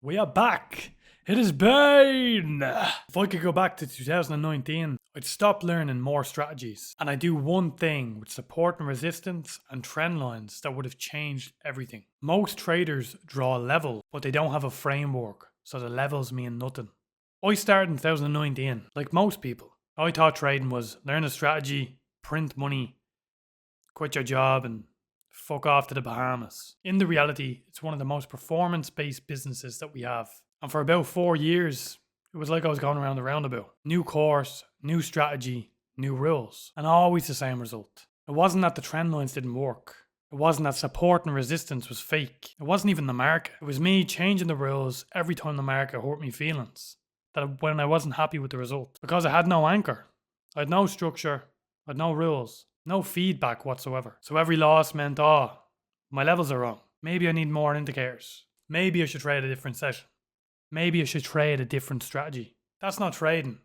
We are back. It is been. If I could go back to 2019, I'd stop learning more strategies and I'd do one thing with support and resistance and trend lines that would have changed everything. Most traders draw a level, but they don't have a framework, so the levels mean nothing. I started in 2019, like most people. I thought trading was learn a strategy, print money, quit your job, and fuck off to the Bahamas. In the reality, it's one of the most performance-based businesses that we have. And for about 4 years, it was like I was going around the roundabout. New course, new strategy, new rules, and always the same result. It wasn't that the trend lines didn't work. It wasn't that support and resistance was fake. It wasn't even the market. It was me changing the rules every time the market hurt me feelings. That when I wasn't happy with the result. Because I had no anchor. I had no structure. I had no rules. No feedback whatsoever. So every loss meant, my levels are wrong. Maybe I need more indicators. Maybe I should trade a different session. Maybe I should trade a different strategy. That's not trading.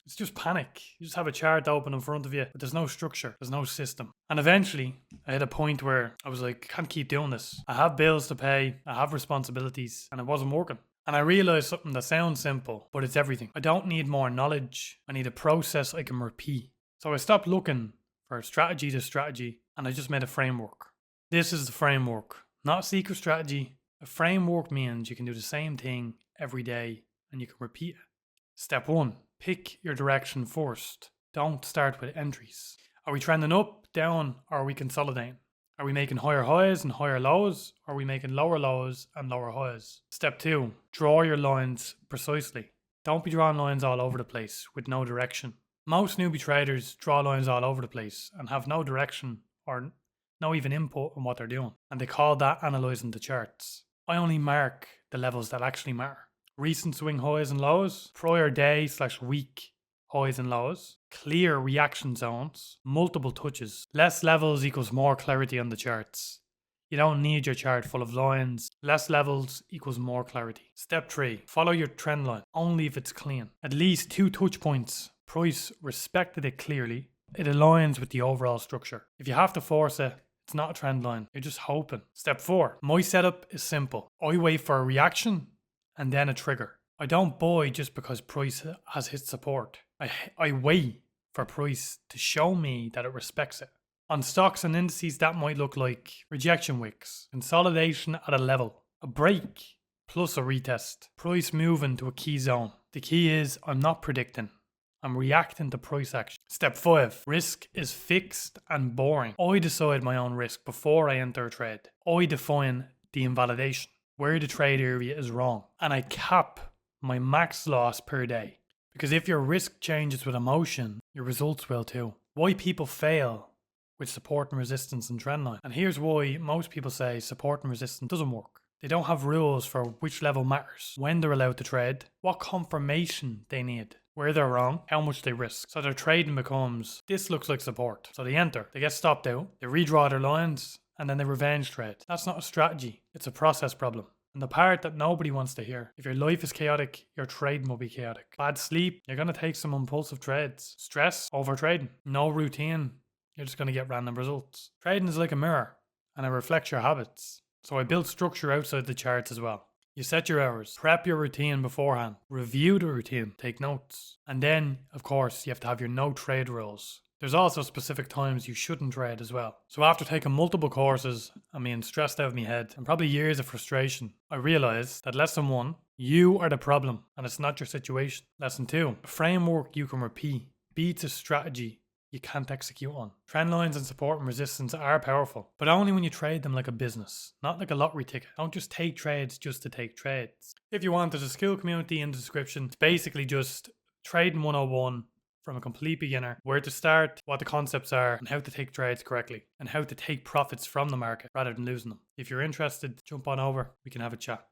It's just panic. You just have a chart open in front of you, but there's no structure. There's no system. And eventually, I hit a point where I was like, I can't keep doing this. I have bills to pay. I have responsibilities. And it wasn't working. And I realized something that sounds simple, but it's everything. I don't need more knowledge. I need a process I can repeat. So I stopped looking for strategy to strategy, and I just made a framework. This is the framework, not a secret strategy. A framework means you can do the same thing every day and you can repeat it. Step 1, pick your direction first. Don't start with entries. Are we trending up, down, or are we consolidating? Are we making higher highs and higher lows, or are we making lower lows and lower highs? Step 2, draw your lines precisely. Don't be drawing lines all over the place with no direction. Most newbie traders draw lines all over the place and have no direction or no even input on what they're doing. And they call that analysing the charts. I only mark the levels that actually matter. Recent swing highs and lows, prior day/week highs and lows, clear reaction zones, multiple touches. Less levels equals more clarity on the charts. You don't need your chart full of lines. Less levels equals more clarity. Step 3, follow your trend line, only if it's clean. At least 2 touch points. Price respected it clearly. It aligns with the overall structure. If you have to force it, it's not a trend line. You're just hoping. Step 4. My setup is simple. I wait for a reaction and then a trigger. I don't buy just because price has hit support. I wait for price to show me that it respects it. On stocks and indices, that might look like rejection wicks, consolidation at a level, a break plus a retest, price moving to a key zone. The key is I'm not predicting. I'm reacting to price action. Step 5. Risk is fixed and boring. I decide my own risk before I enter a trade. I define the invalidation, where the trade area is wrong. And I cap my max loss per day. Because if your risk changes with emotion, your results will too. Why people fail with support and resistance and trendline. And here's why most people say support and resistance doesn't work. They don't have rules for which level matters, when they're allowed to trade, what confirmation they need, where they're wrong, how much they risk. So their trading becomes, this looks like support. So they enter, they get stopped out, they redraw their lines, and then they revenge trade. That's not a strategy, it's a process problem. And the part that nobody wants to hear. If your life is chaotic, your trading will be chaotic. Bad sleep, you're going to take some impulsive trades. Stress, over trading. No routine, you're just going to get random results. Trading is like a mirror, and it reflects your habits. So I built structure outside the charts as well. You set your hours, prep your routine beforehand, review the routine, take notes. And then, of course, you have to have your no trade rules. There's also specific times you shouldn't trade as well. So after taking multiple courses and being stressed out of my head and probably years of frustration, I realized that lesson 1, you are the problem and it's not your situation. Lesson 2, a framework you can repeat beats a strategy you can't execute on. Trend lines and support and resistance are powerful, but only when you trade them like a business, not like a lottery ticket. Don't just take trades just to take trades. If you want, there's a skill community in the description. It's basically just trading 101 from a complete beginner, where to start, what the concepts are, and how to take trades correctly, and how to take profits from the market rather than losing them. If you're interested, jump on over, we can have a chat.